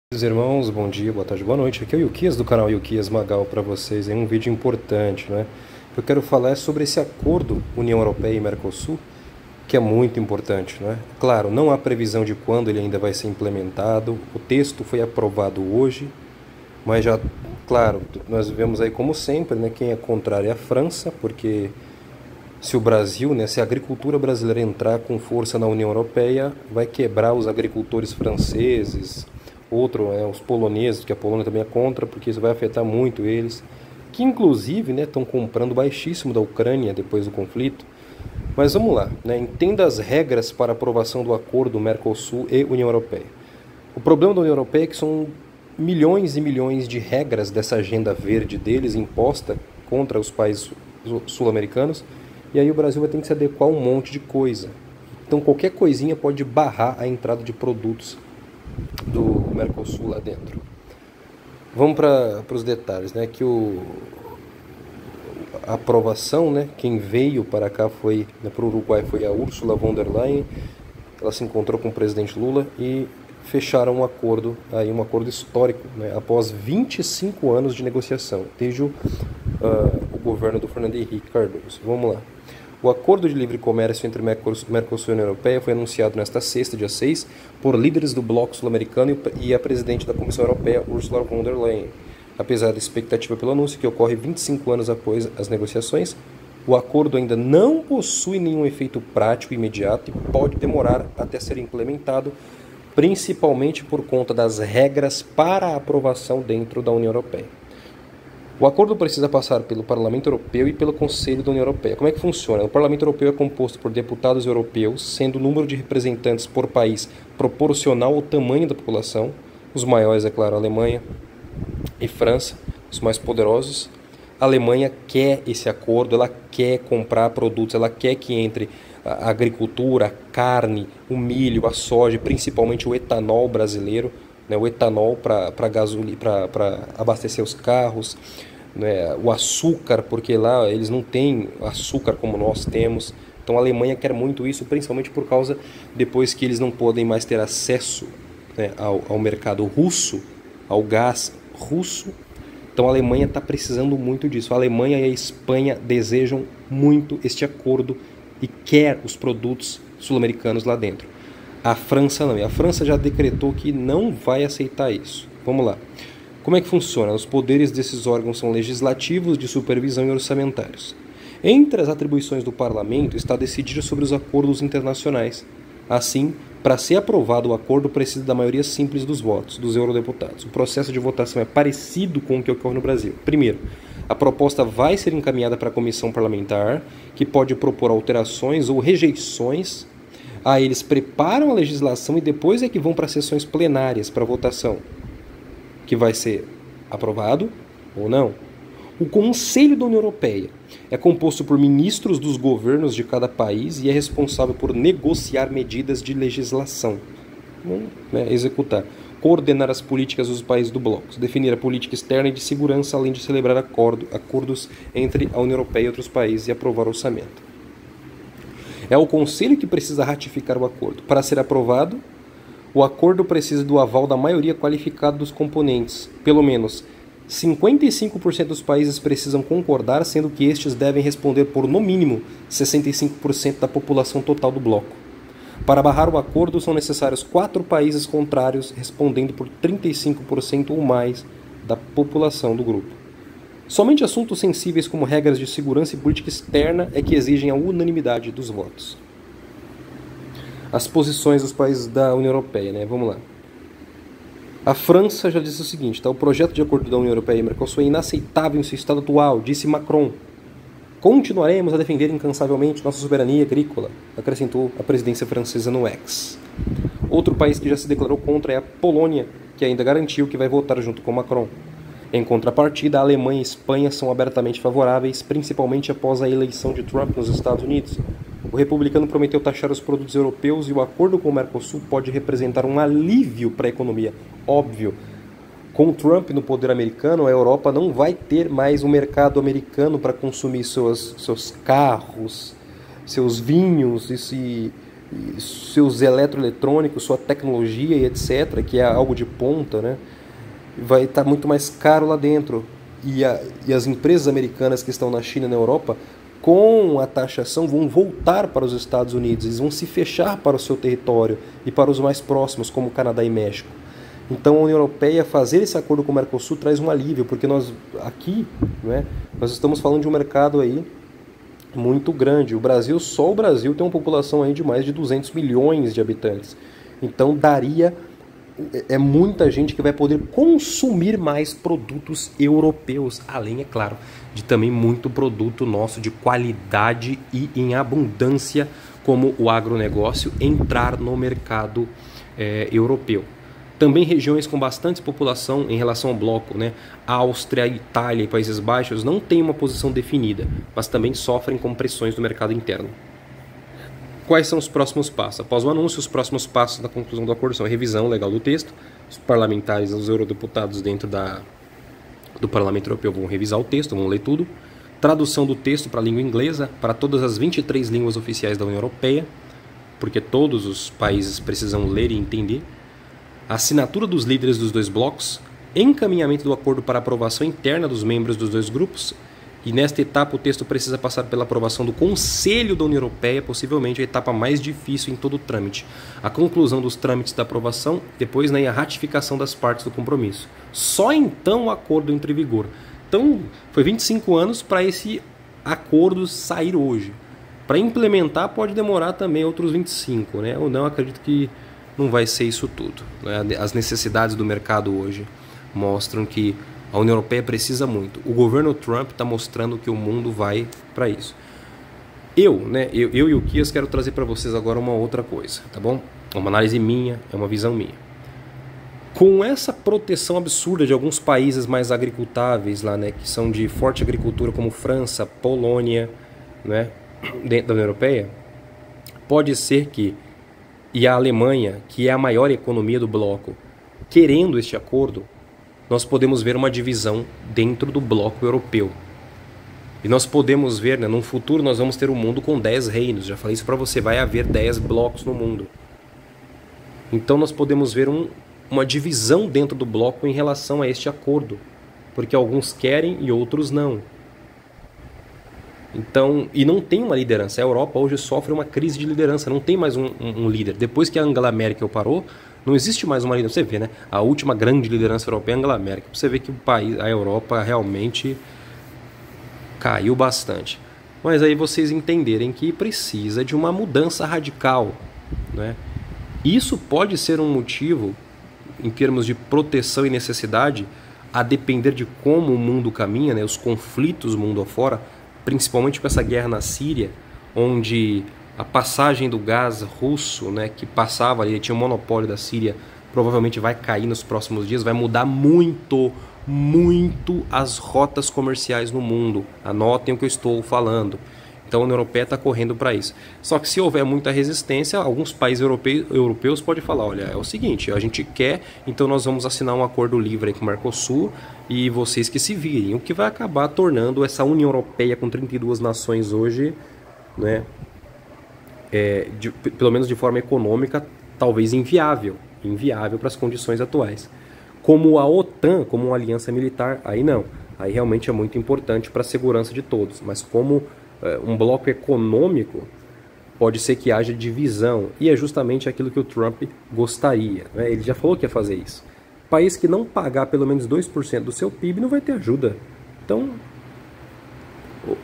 Meus irmãos, bom dia, boa tarde, boa noite. Aqui é o Yukias do canal Yukias Magal para vocês. É um vídeo importante, né? Eu quero falar sobre esse acordo União Europeia e Mercosul, que é muito importante, né? Claro, não há previsão de quando ele ainda vai ser implementado. O texto foi aprovado hoje, mas já, claro, nós vemos aí como sempre, né? Quem é contrário é a França, porque se o Brasil, né, se a agricultura brasileira entrar com força na União Europeia, vai quebrar os agricultores franceses. Outro é os poloneses, que a Polônia também é contra, porque isso vai afetar muito eles, que inclusive estão comprando baixíssimo da Ucrânia depois do conflito. Mas vamos lá, né? Entenda as regras para aprovação do acordo Mercosul e União Europeia. O problema da União Europeia é que são milhões e milhões de regras dessa agenda verde deles imposta contra os países sul-americanos, e aí o Brasil vai ter que se adequar a um monte de coisa. Então qualquer coisinha pode barrar a entrada de produtos do Mercosul lá dentro. Vamos para os detalhes, né? Que a aprovação, né? Quem veio para cá foi, né, para o Uruguai foi a Ursula von der Leyen. Ela se encontrou com o presidente Lula e fecharam um acordo, aí um acordo histórico, né, após 25 anos de negociação, desde o governo do Fernando Henrique Cardoso. Vamos lá. O Acordo de Livre Comércio entre Mercosul e União Europeia foi anunciado nesta sexta, dia 6, por líderes do Bloco Sul-Americano e a presidente da Comissão Europeia, Ursula von der Leyen. Apesar da expectativa pelo anúncio, que ocorre 25 anos após as negociações, o acordo ainda não possui nenhum efeito prático imediato e pode demorar até ser implementado, principalmente por conta das regras para a aprovação dentro da União Europeia. O acordo precisa passar pelo Parlamento Europeu e pelo Conselho da União Europeia. Como é que funciona? O Parlamento Europeu é composto por deputados europeus, sendo o número de representantes por país proporcional ao tamanho da população. Os maiores, é claro, a Alemanha e França, os mais poderosos. A Alemanha quer esse acordo, ela quer comprar produtos, ela quer que entre a agricultura, a carne, o milho, a soja, principalmente o etanol brasileiro, né, o etanol para abastecer os carros, né, o açúcar, porque lá eles não têm açúcar como nós temos. Então a Alemanha quer muito isso, principalmente por causa, depois que eles não podem mais ter acesso, né, ao mercado russo, ao gás russo. Então a Alemanha está precisando muito disso. A Alemanha e a Espanha desejam muito este acordo e quer os produtos sul-americanos lá dentro. A França não. E a França já decretou que não vai aceitar isso. Vamos lá. Como é que funciona? Os poderes desses órgãos são legislativos, de supervisão e orçamentários. Entre as atribuições do Parlamento está decidir sobre os acordos internacionais. Assim, para ser aprovado o acordo precisa da maioria simples dos votos dos eurodeputados. O processo de votação é parecido com o que ocorre no Brasil. Primeiro, a proposta vai ser encaminhada para a comissão parlamentar, que pode propor alterações ou rejeições. Aí eles preparam a legislação e depois é que vão para sessões plenárias para votação, que vai ser aprovado ou não. O Conselho da União Europeia é composto por ministros dos governos de cada país e é responsável por negociar medidas de legislação, né, executar, coordenar as políticas dos países do bloco, definir a política externa e de segurança, além de celebrar acordos entre a União Europeia e outros países e aprovar orçamento. É o Conselho que precisa ratificar o acordo. Para ser aprovado, o acordo precisa do aval da maioria qualificada dos componentes. Pelo menos 55% dos países precisam concordar, sendo que estes devem responder por, no mínimo, 65% da população total do bloco. Para barrar o acordo, são necessários 4 países contrários, respondendo por 35% ou mais da população do grupo. Somente assuntos sensíveis como regras de segurança e política externa é que exigem a unanimidade dos votos. As posições dos países da União Europeia, né? Vamos lá. A França já disse o seguinte, tá? O projeto de acordo da União Europeia e Mercosul é inaceitável em seu estado atual, disse Macron. Continuaremos a defender incansavelmente nossa soberania agrícola, acrescentou a presidência francesa no X. Outro país que já se declarou contra é a Polônia, que ainda garantiu que vai votar junto com Macron. Em contrapartida, a Alemanha e a Espanha são abertamente favoráveis, principalmente após a eleição de Trump nos Estados Unidos. O republicano prometeu taxar os produtos europeus e o acordo com o Mercosul pode representar um alívio para a economia. Óbvio, com Trump no poder americano, a Europa não vai ter mais um mercado americano para consumir seus carros, seus vinhos seus eletroeletrônicos, sua tecnologia e etc., que é algo de ponta, né, vai estar muito mais caro lá dentro. E as empresas americanas que estão na China e na Europa, com a taxação, vão voltar para os Estados Unidos, eles vão se fechar para o seu território e para os mais próximos, como Canadá e México. Então a União Europeia fazer esse acordo com o Mercosul traz um alívio, porque nós aqui, né, nós estamos falando de um mercado aí muito grande. Só o Brasil tem uma população aí de mais de 200 milhões de habitantes. Então é muita gente que vai poder consumir mais produtos europeus, além, é claro, de também muito produto nosso de qualidade e em abundância, como o agronegócio entrar no mercado europeu. Também regiões com bastante população em relação ao bloco, né? Áustria, Itália e Países Baixos não têm uma posição definida, mas também sofrem com pressões do mercado interno. Quais são os próximos passos? Após o anúncio, os próximos passos da conclusão do acordo são a revisão legal do texto. Os parlamentares, os eurodeputados dentro do Parlamento Europeu vão revisar o texto, vão ler tudo. Tradução do texto para a língua inglesa, para todas as 23 línguas oficiais da União Europeia, porque todos os países precisam ler e entender. Assinatura dos líderes dos dois blocos, encaminhamento do acordo para aprovação interna dos membros dos dois grupos, e nesta etapa o texto precisa passar pela aprovação do Conselho da União Europeia, possivelmente a etapa mais difícil em todo o trâmite. A conclusão dos trâmites da aprovação, depois a ratificação das partes do compromisso. Só então o acordo entra em vigor. Então, foi 25 anos para esse acordo sair hoje. Para implementar pode demorar também outros 25, né? Ou não, acredito que não vai ser isso tudo. As necessidades do mercado hoje mostram que a União Europeia precisa muito. O governo Trump está mostrando que o mundo vai para isso. Eu e o Kias quero trazer para vocês agora uma outra coisa, tá bom? É uma análise minha, é uma visão minha. Com essa proteção absurda de alguns países mais agricultáveis lá, né, que são de forte agricultura, como França, Polônia, né, dentro da União Europeia, pode ser que e a Alemanha, que é a maior economia do bloco, querendo este acordo, nós podemos ver uma divisão dentro do bloco europeu. E nós podemos ver, né, num futuro nós vamos ter um mundo com 10 reinos. Já falei isso para você, vai haver 10 blocos no mundo. Então nós podemos ver uma divisão dentro do bloco em relação a este acordo, porque alguns querem e outros não. Então, e não tem uma liderança. A Europa hoje sofre uma crise de liderança, não tem mais um líder. Depois que a Angela Merkel parou, não existe mais uma liderança. Você vê, né? A última grande liderança europeia é a Angela Merkel. Você vê que a Europa realmente caiu bastante. Mas aí vocês entenderem que precisa de uma mudança radical, né? Isso pode ser um motivo, em termos de proteção e necessidade, a depender de como o mundo caminha, né? Os conflitos mundo afora, principalmente com essa guerra na Síria, onde a passagem do gás russo, né, que passava ali, tinha o monopólio da Síria, provavelmente vai cair nos próximos dias, vai mudar muito as rotas comerciais no mundo. Anotem o que eu estou falando. Então a União Europeia está correndo para isso. Só que se houver muita resistência, alguns países europeus podem falar, olha, é o seguinte, a gente quer, então nós vamos assinar um acordo livre aí com o Mercosul e vocês que se virem. O que vai acabar tornando essa União Europeia com 32 nações hoje, né, pelo menos de forma econômica, talvez inviável para as condições atuais. Como a OTAN, como uma aliança militar, aí não. Aí realmente é muito importante para a segurança de todos. Mas como um bloco econômico, pode ser que haja divisão. E é justamente aquilo que o Trump gostaria, né? Ele já falou que ia fazer isso. País que não pagar pelo menos 2% do seu PIB não vai ter ajuda. Então,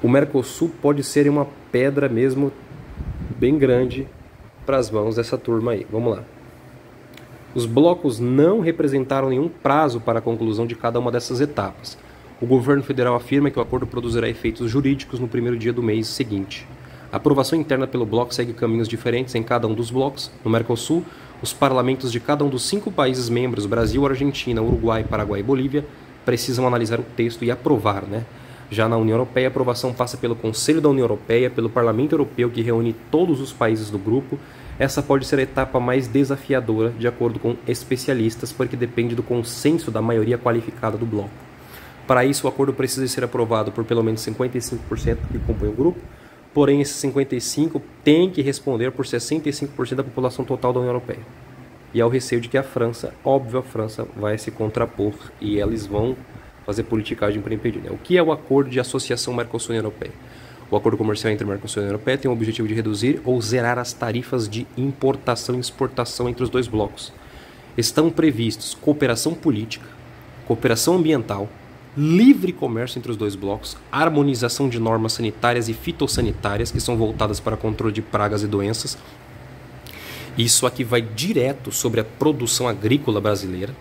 o Mercosul pode ser uma pedra mesmo bem grande para as mãos dessa turma aí. Vamos lá. Os blocos não representaram nenhum prazo para a conclusão de cada uma dessas etapas. O governo federal afirma que o acordo produzirá efeitos jurídicos no primeiro dia do mês seguinte. A aprovação interna pelo bloco segue caminhos diferentes em cada um dos blocos. No Mercosul, os parlamentos de cada um dos 5 países membros, Brasil, Argentina, Uruguai, Paraguai e Bolívia, precisam analisar o texto e aprovar, né? Já na União Europeia, a aprovação passa pelo Conselho da União Europeia, pelo Parlamento Europeu, que reúne todos os países do grupo. Essa pode ser a etapa mais desafiadora, de acordo com especialistas, porque depende do consenso da maioria qualificada do bloco. Para isso, o acordo precisa ser aprovado por pelo menos 55% que compõe o grupo. porém esses 55% têm que responder por 65% da população total da União Europeia. E há o receio de que a França, óbvio, a França vai se contrapor e eles vão fazer politicagem para impedir. Né? O que é o acordo de associação Mercosul-União Europeia? O acordo comercial entre Mercosul e União Europeia tem o objetivo de reduzir ou zerar as tarifas de importação e exportação entre os dois blocos. Estão previstos cooperação política, cooperação ambiental, livre comércio entre os dois blocos, harmonização de normas sanitárias e fitossanitárias que são voltadas para controle de pragas e doenças. Isso aqui vai direto sobre a produção agrícola brasileira,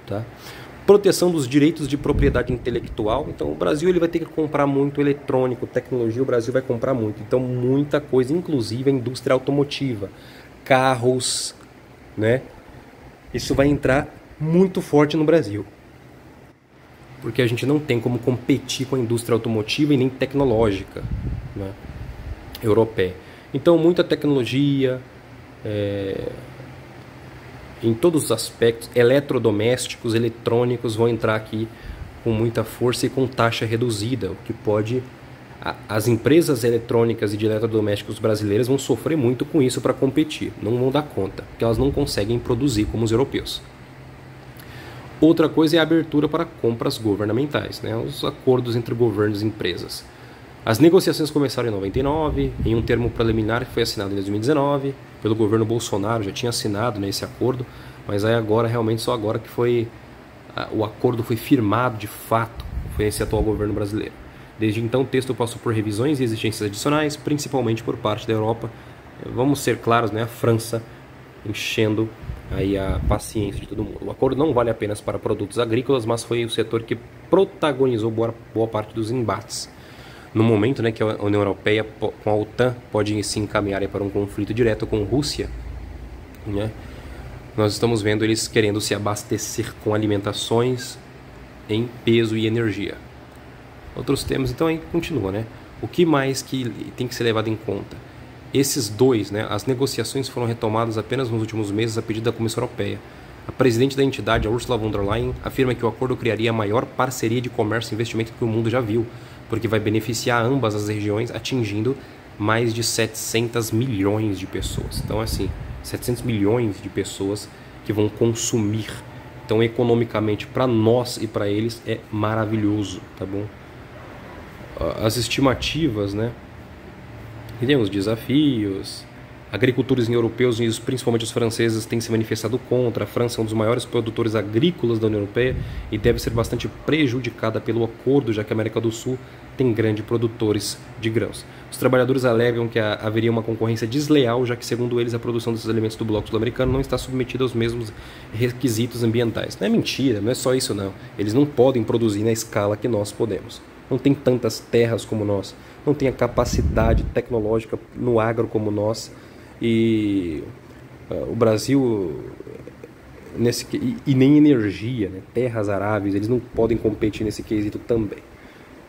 tá? Proteção dos direitos de propriedade intelectual. Então o Brasil ele vai ter que comprar muito eletrônico, tecnologia, o Brasil vai comprar muito. Então muita coisa, inclusive a indústria automotiva, carros, né? Isso vai entrar muito forte no Brasil. Porque a gente não tem como competir com a indústria automotiva e nem tecnológica, né, europeia. Então muita tecnologia, em todos os aspectos, eletrodomésticos, eletrônicos vão entrar aqui com muita força e com taxa reduzida, o que pode... As empresas eletrônicas e de eletrodomésticos brasileiras vão sofrer muito com isso para competir, não vão dar conta, porque elas não conseguem produzir como os europeus. Outra coisa é a abertura para compras governamentais, né? Os acordos entre governos e empresas. As negociações começaram em 99, em um termo preliminar que foi assinado em 2019, pelo governo Bolsonaro, já tinha assinado, né, esse acordo, mas aí agora, realmente só agora que o acordo foi firmado de fato, foi esse atual governo brasileiro. Desde então o texto passou por revisões e exigências adicionais, principalmente por parte da Europa. Vamos ser claros, né, a França enchendo aí a paciência de todo mundo. O acordo não vale apenas para produtos agrícolas, mas foi o setor que protagonizou boa parte dos embates. No momento, né, que a União Europeia com a OTAN pode se encaminhar para um conflito direto com a Rússia, né, nós estamos vendo eles querendo se abastecer com alimentações em peso e energia. Outros temas, então aí continua, né? O que mais que tem que ser levado em conta? Esses dois, né, as negociações foram retomadas apenas nos últimos meses a pedido da Comissão Europeia. A presidente da entidade, a Ursula von der Leyen, afirma que o acordo criaria a maior parceria de comércio e investimento que o mundo já viu, porque vai beneficiar ambas as regiões, atingindo mais de 700 milhões de pessoas. Então, assim, 700 milhões de pessoas que vão consumir. Então, economicamente, para nós e para eles, é maravilhoso, tá bom? As estimativas, né? E tem os desafios. Agricultores europeus, e principalmente os franceses, têm se manifestado contra. A França é um dos maiores produtores agrícolas da União Europeia e deve ser bastante prejudicada pelo acordo, já que a América do Sul tem grandes produtores de grãos. Os trabalhadores alegam que haveria uma concorrência desleal, já que, segundo eles, a produção desses alimentos do bloco sul-americano não está submetida aos mesmos requisitos ambientais. Não é mentira, não é só isso não. Eles não podem produzir na escala que nós podemos. Não tem tantas terras como nós, não tem a capacidade tecnológica no agro como nós. E o Brasil, e nem energia, né? Terras aráveis, eles não podem competir nesse quesito também.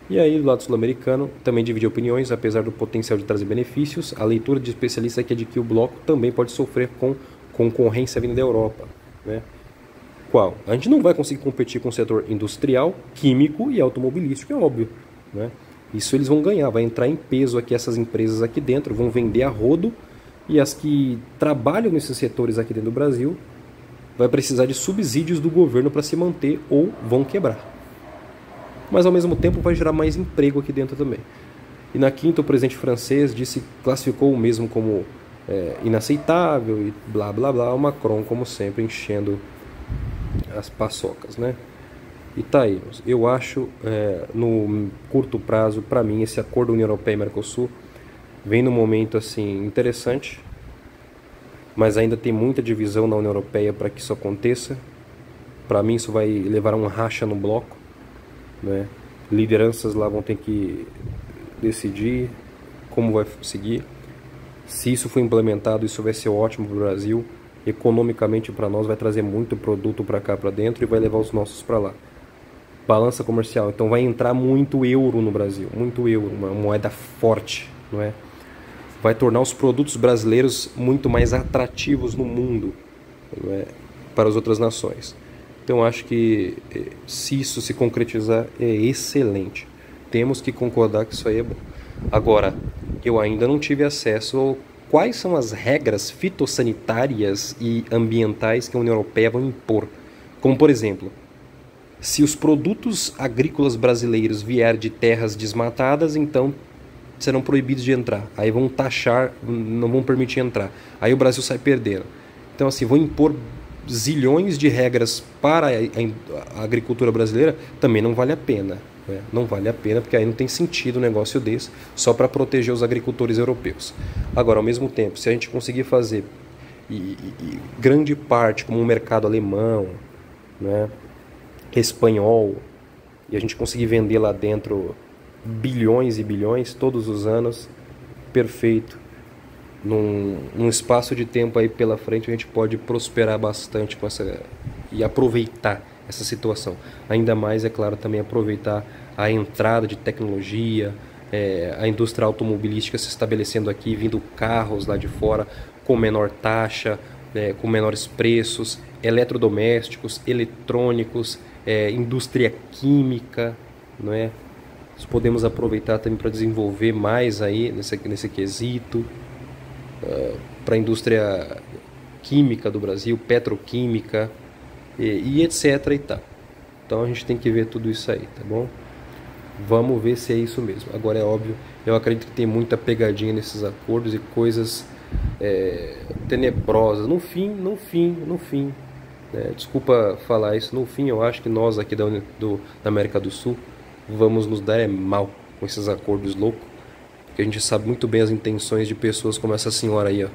E aí, do lado sul-americano, também divide opiniões, apesar do potencial de trazer benefícios. A leitura de especialistas é de que o bloco também pode sofrer com concorrência vindo da Europa, né? Qual? A gente não vai conseguir competir com o setor industrial, químico e automobilístico, é óbvio, né? Isso eles vão ganhar, vai entrar em peso aqui essas empresas aqui dentro, vão vender a rodo. E as que trabalham nesses setores aqui dentro do Brasil vai precisar de subsídios do governo para se manter ou vão quebrar. Mas ao mesmo tempo vai gerar mais emprego aqui dentro também. E na quinta o presidente francês classificou o mesmo como inaceitável e blá blá blá. O Macron, como sempre, enchendo as paçocas, né? E tá aí. Eu acho, no curto prazo, para mim, esse acordo União Europeia e Mercosul vem num momento assim interessante, mas ainda tem muita divisão na União Europeia para que isso aconteça. Para mim isso vai levar a um racha no bloco, né? Lideranças lá vão ter que decidir como vai seguir. Se isso for implementado, isso vai ser ótimo para o Brasil. Economicamente para nós vai trazer muito produto para cá, para dentro, e vai levar os nossos para lá. Balança comercial, então vai entrar muito euro no Brasil, muito euro, uma moeda forte, não é? Vai tornar os produtos brasileiros muito mais atrativos no mundo, não é? Para as outras nações. Então acho que se isso se concretizar é excelente. Temos que concordar que isso aí é bom. Agora, eu ainda não tive acesso a quais são as regras fitossanitárias e ambientais que a União Europeia vai impor. Como, por exemplo, se os produtos agrícolas brasileiros vier de terras desmatadas, então serão proibidos de entrar. Aí vão taxar, não vão permitir entrar. Aí o Brasil sai perdendo. Então, assim, vão impor zilhões de regras para a agricultura brasileira, também não vale a pena. Né? Não vale a pena, porque aí não tem sentido um negócio desse, só para proteger os agricultores europeus. Agora, ao mesmo tempo, se a gente conseguir fazer grande parte, como o mercado alemão, né, espanhol, e a gente conseguir vender lá dentro bilhões e bilhões todos os anos, perfeito. Num espaço de tempo aí pela frente a gente pode prosperar bastante com e aproveitar essa situação. Ainda mais, é claro, também aproveitar a entrada de tecnologia, a indústria automobilística se estabelecendo aqui, vindo carros lá de fora com menor taxa, com menores preços, eletrodomésticos, eletrônicos, indústria química, não é? Podemos aproveitar também para desenvolver mais aí nesse quesito, para a indústria química do Brasil, petroquímica e etc e tal. Então a gente tem que ver tudo isso aí, tá bom? Vamos ver se é isso mesmo. Agora é óbvio, eu acredito que tem muita pegadinha nesses acordos e coisas tenebrosas. No fim, desculpa falar isso, no fim eu acho que nós aqui da América do Sul vamos nos dar mal com esses acordos loucos, porque a gente sabe muito bem as intenções de pessoas como essa senhora aí, ó,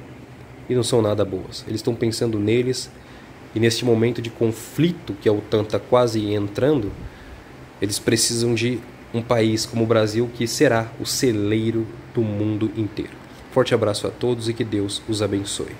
e não são nada boas. Eles estão pensando neles, e neste momento de conflito que a OTAN está quase entrando, eles precisam de um país como o Brasil, que será o celeiro do mundo inteiro. Forte abraço a todos e que Deus os abençoe.